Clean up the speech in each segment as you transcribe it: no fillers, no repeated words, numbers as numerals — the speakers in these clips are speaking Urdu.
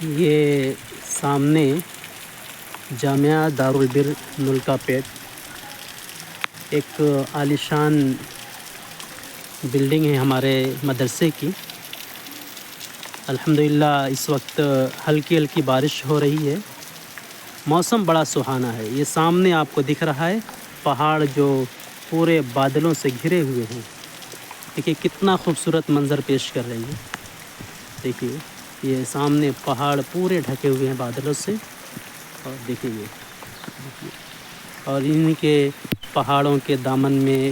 یہ سامنے جامعہ دارالبر نلکا پیٹ، ایک عالیشان بلڈنگ ہے ہمارے مدرسے کی۔ الحمدللہ اس وقت ہلکی ہلکی بارش ہو رہی ہے، موسم بڑا سہانا ہے۔ یہ سامنے آپ کو دکھ رہا ہے پہاڑ جو پورے بادلوں سے گھرے ہوئے ہیں۔ دیکھیے کتنا خوبصورت منظر پیش کر رہی ہے۔ دیکھیے یہ سامنے پہاڑ پورے ڈھکے ہوئے ہیں بادلوں سے، اور دیکھیے یہ اور ان کے پہاڑوں کے دامن میں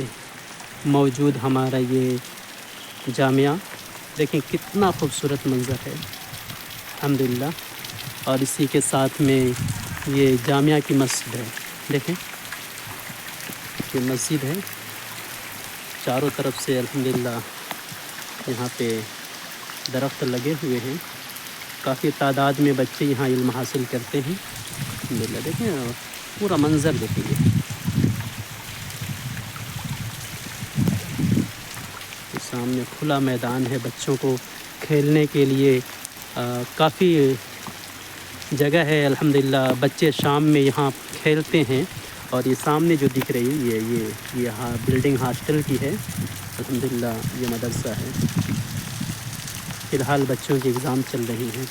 موجود ہمارا یہ جامعہ، دیکھیں کتنا خوبصورت منظر ہے الحمدللہ۔ اور اسی کے ساتھ میں یہ جامعہ کی مسجد ہے، دیکھیں یہ مسجد ہے، چاروں طرف سے الحمدللہ یہاں پہ درخت لگے ہوئے ہیں، کافی تعداد میں بچے یہاں علم حاصل کرتے ہیں الحمدللہ۔ دیکھیں پورا منظر دیکھیے، سامنے کھلا میدان ہے بچوں کو کھیلنے کے لیے، کافی جگہ ہے الحمدللہ۔ بچے شام میں یہاں کھیلتے ہیں، اور یہ سامنے جو دکھ رہی ہے یہ بلڈنگ ہاسٹل کی ہے الحمدللہ۔ یہ مدرسہ ہے، فی الحال بچوں کی ایگزام چل رہی ہیں۔